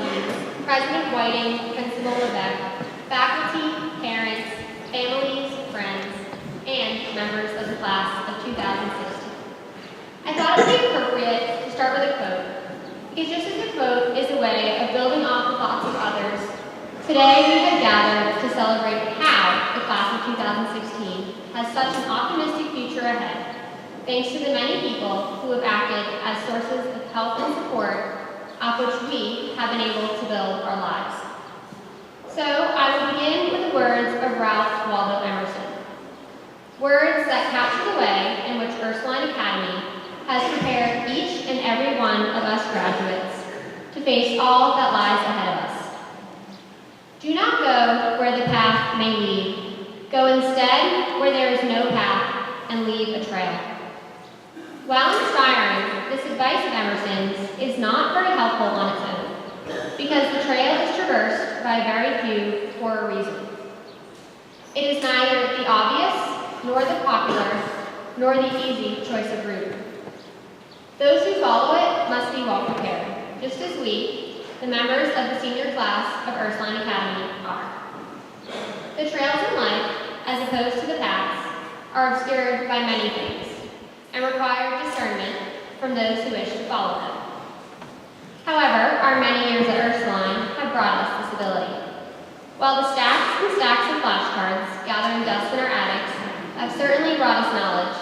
trustees, President Whiting, Principal Levesque, faculty, parents, families, friends, and members of the class of 2016. I thought it would be appropriate to start with a quote, because just as a quote is a way of building off the thoughts of others, today we have gathered to celebrate how the class of 2016 has such an optimistic future ahead, thanks to the many people who have acted as sources of help and support off which we have been able to build our lives. So I will begin with the words of Ralph Waldo Emerson, words that capture the way in which Ursuline Academy has prepared each and every one of us graduates to face all that lies ahead of us. Do not go where the path may lead. Go instead where there is no path and leave a trail. While inspiring, this advice of Emerson's is not very helpful on its own, because the trail is traversed by very few for a reason. It is neither the obvious, nor the popular, nor the easy choice of route. Those who follow it must be well prepared, just as we, the members of the senior class of Ursuline Academy, are. The trails in life, as opposed to the paths, are obscured by many things, and require discernment from those who wish to follow them. However, our many years at Ursuline have brought us this ability. While the stacks and stacks of flashcards gathering dust in our attics have certainly brought us knowledge,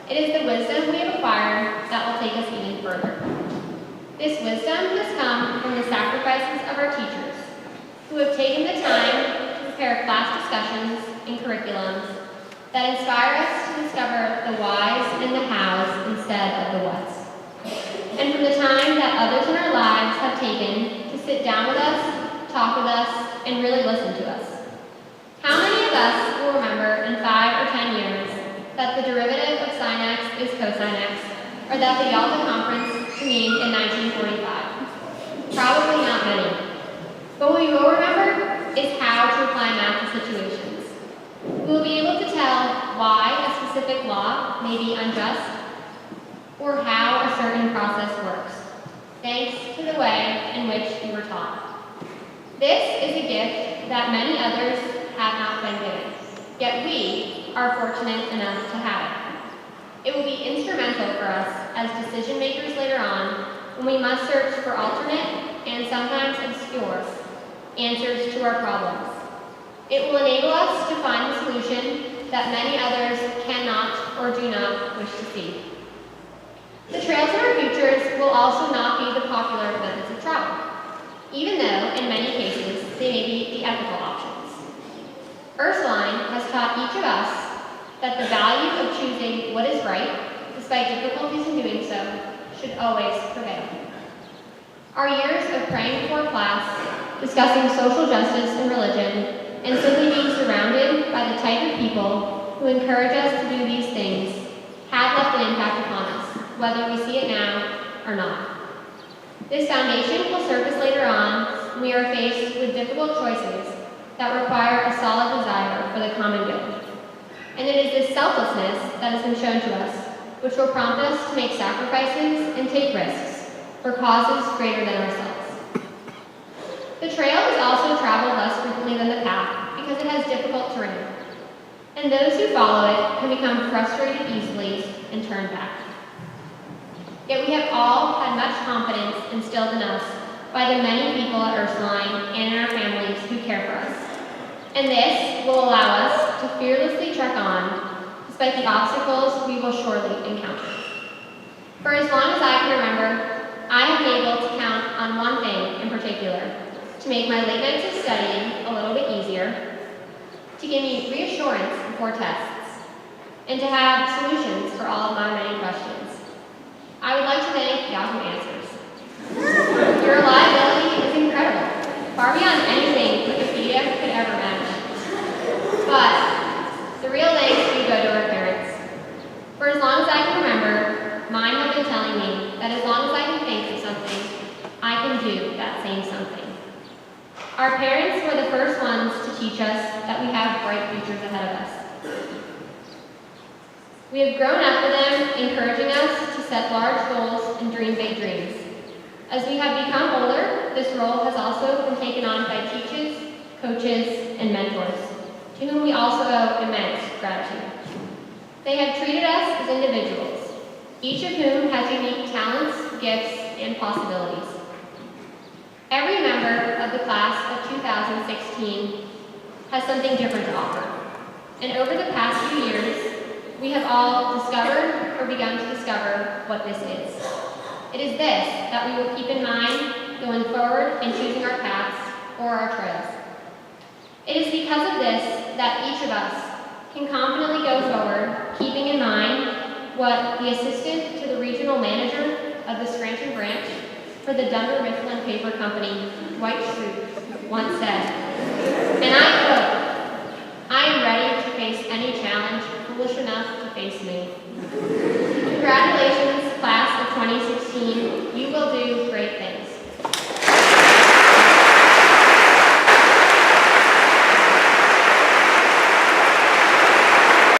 it is the wisdom we have acquired that will take us even further. This wisdom has come from the sacrifices of our teachers, who have taken the time to prepare class discussions and curriculums that inspire us to discover the whys and the hows instead of the whats. And from the time that others in our lives have taken to sit down with us, talk with us, and really listen to us. How many of us will remember in 5 or 10 years that the derivative of sin x is cosine x, or that the Yalta Conference convened in 1945? Probably not many. But what we will remember is how to apply math to situations. We will be able to tell why a specific law may be unjust, or how a certain process works, thanks to the way in which we were taught. This is a gift that many others have not been given, yet we are fortunate enough to have it. It will be instrumental for us as decision makers later on when we must search for alternate and sometimes obscure answers to our problems. It will enable us to find a solution that many others cannot or do not wish to see. The trails in our futures will also not be the popular methods of travel, even though in many cases they may be the ethical options. Ursuline has taught each of us that the value of choosing what is right, despite difficulties in doing so, should always prevail. Our years of praying before class, discussing social justice and religion, and simply being surrounded by the type of people who encourage us to do these things have left an impact upon us, whether we see it now or not. This foundation will serve us later on when we are faced with difficult choices that require a solid desire for the common good. And it is this selflessness that has been shown to us, which will prompt us to make sacrifices and take risks for causes greater than ourselves. The trail is also traveled less frequently than the path because it has difficult terrain, and those who follow it can become frustrated easily and turn back. Yet we have all had much confidence instilled in us by the many people at Ursuline and in our families who care for us. And this will allow us to fearlessly trek on, despite the obstacles we will surely encounter. For as long as I can remember, I have been able to count on one thing in particular, to make my late nights of studying a little bit easier, to give me reassurance before tests, and to have solutions for all of my many questions. I would like to thank Yahoo Answers. Your reliability is incredible, far beyond anything Wikipedia could ever imagine. But the real thanks do go to our parents. For as long as I can remember, mine have been telling me that as long as I can think of something, I can do that same something. Our parents were the first ones to teach us that we have bright futures ahead of us. We have grown up with them, encouraging us to set large goals and dream big dreams, As we have become older, this role has also been taken on by teachers, coaches, and mentors, to whom we also owe immense gratitude. They have treated us as individuals, each of whom has unique talents, gifts, and possibilities. Every member of the class of 2016 has something different to offer. And over the past few years, we have all discovered or begun to discover what this is. It is this that we will keep in mind going forward in choosing our paths or our trails. It is because of this that each of us can confidently go forward, keeping in mind what the assistant to the regional manager of the Scranton branch for the Dunder Mifflin Paper Company, Dwight Schrute, once said, and I quote, "I am ready to face any challenge foolish enough to face me."